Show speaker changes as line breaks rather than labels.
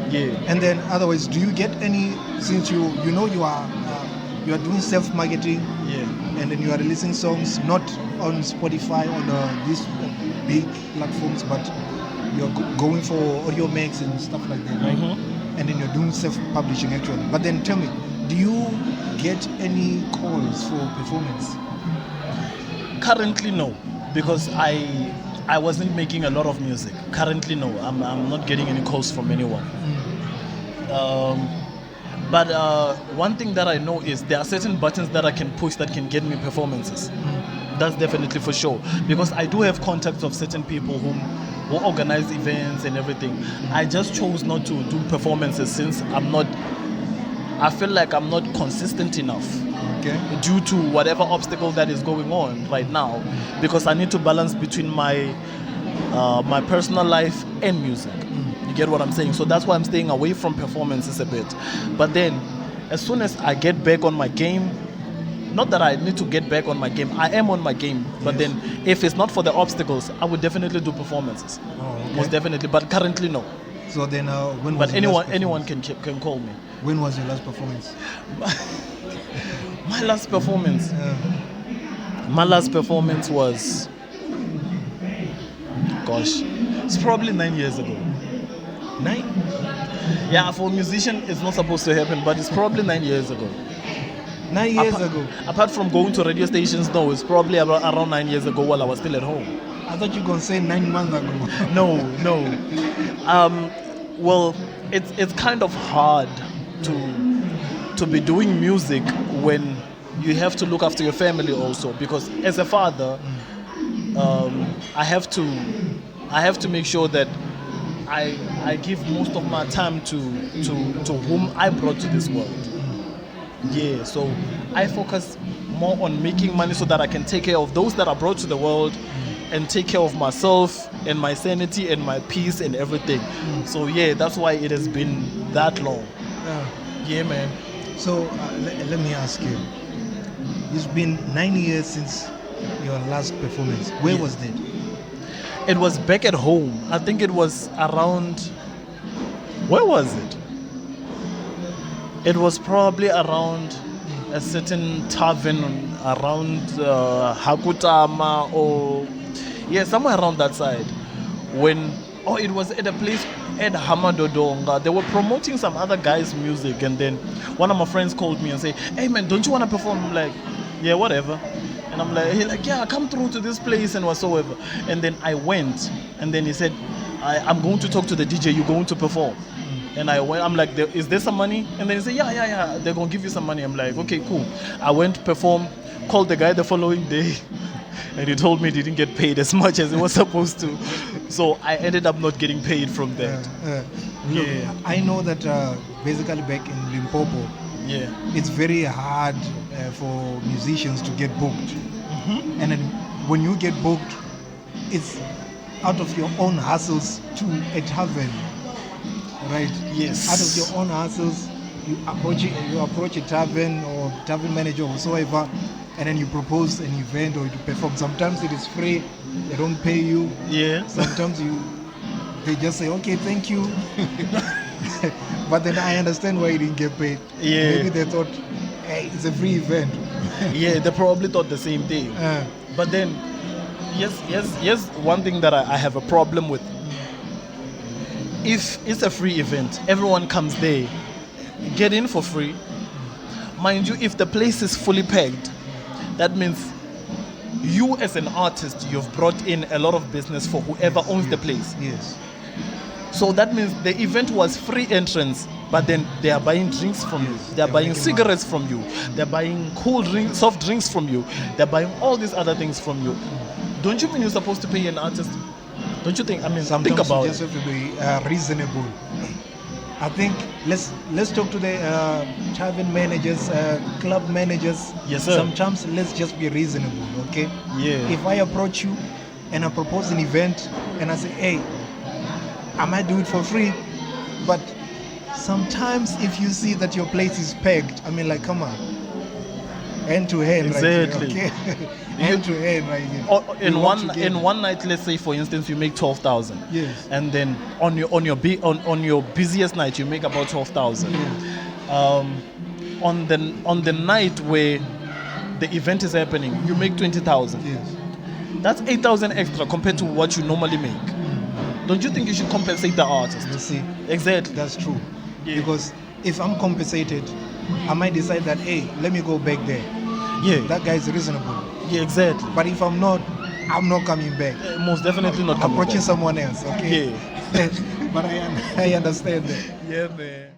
Okay.
Yeah.
And then otherwise, do you get any, since you are doing self-marketing,
Yeah.
and then you are releasing songs not on Spotify, on these big platforms, but you're going for audio mix and stuff like that, right? And then you're doing self-publishing actually. But then tell me, do you get any calls for performance?
Currently, no, because I wasn't making a lot of music. Currently, no, I'm not getting any calls from anyone. But one thing that I know is there are certain buttons that I can push that can get me performances. That's definitely for sure, because I do have contacts of certain people who organize events and everything. I just chose not to do performances since I feel like I'm not consistent enough.
Okay.
Due to whatever obstacle that is going on right now, because I need to balance between my personal life and music. You get what I'm saying? So that's why I'm staying away from performances a bit. But then, as soon as I get back on my game, not that I need to get back on my game, I am on my game. But then, if it's not for the obstacles, I would definitely do performances.
Oh, okay.
Most definitely. But currently, no.
So then, when was
But
your last
anyone
performance?
can call me.
When was your last performance?
My last performance. My last performance was, gosh, it's probably 9 years ago.
9?
Yeah, for a musician, it's not supposed to happen, but it's probably 9 years ago.
9 years ago?
Apart from going to radio stations, no, it's probably around 9 years ago while I was still at home.
I thought you were going to say 9 months ago.
No. Well, it's kind of hard to be doing music when you have to look after your family also, because as a father, I have to make sure that I give most of my time to whom I brought to this world. Yeah, so I focus more on making money so that I can take care of those that I brought to the world and take care of myself and my sanity and my peace and everything. So yeah, that's why it has been that long. Yeah, man.
So let me ask you. It's been 9 years since your last performance. Where was that?
It was back at home. I think it was around. Where was it? It was probably around a certain tavern around Hakutama, or somewhere around that side. It was at a place at Hamadodonga. They were promoting some other guy's music, and then one of my friends called me and said, "Hey man, don't you want to perform?" I'm like, "Yeah, whatever." And I'm like, he's like, "Yeah, come through to this place and whatsoever." And then I went, and then he said, I'm going to talk to the DJ, you're going to perform. And I went, I'm like, is there some money? And then he said, yeah, they're going to give you some money. I'm like, okay, cool. I went, perform, called the guy the following day, and he told me he didn't get paid as much as he was supposed to. So I ended up not getting paid from that.
Look, I know that basically back in Limpopo, it's very hard for musicians to get booked. And then when you get booked, it's out of your own hustles to a tavern, right?
Yes.
Out of your own hustles, you approach a tavern or tavern manager or whatsoever, and then you propose an event or you perform. Sometimes it is free, they don't pay you.
Yeah.
Sometimes they just say, okay, thank you. But then I understand why you didn't get paid.
Yeah.
Maybe they thought, hey, it's a free event.
Yeah, they probably thought the same thing. But then, yes, one thing that I have a problem with. If it's a free event, everyone comes there, get in for free. Mind you, if the place is fully packed, that means you as an artist, you've brought in a lot of business for whoever owns the place.
Yes.
So that means the event was free entrance, but then they are buying drinks from you. They are buying cigarettes from you. They're buying cool drinks, soft drinks from you. They're buying all these other things from you. Don't you mean you're supposed to pay an artist? Don't you think? I mean,
sometimes
think about
you just have to be reasonable. I think let's talk to the tavern managers, club managers.
Yes, sir.
Sometimes let's just be reasonable, okay?
Yeah.
If I approach you and I propose an event and I say, hey, I might do it for free, but sometimes if you see that your place is packed, I mean, like, come on. hand to hand,
Exactly.
right here, okay? Hand to hand, right here.
Or
We
in
work
one
together.
night, let's say for instance, you make 12,000.
Yes.
And then on your busiest night, you make about 12,000.
Yes.
On the night where the event is happening, you make 20,000.
Yes.
That's 8,000 extra compared to what you normally make. Don't you think you should compensate the artist?
You see,
Exactly.
that's true.
Yeah.
Because if I'm compensated, I might decide that, hey, let me go back there.
Yeah.
That guy's reasonable.
Yeah, exactly.
But if I'm not coming back.
Most definitely not coming
Approaching
back.
someone else, okay?
Yeah.
But I understand that.
Yeah, man.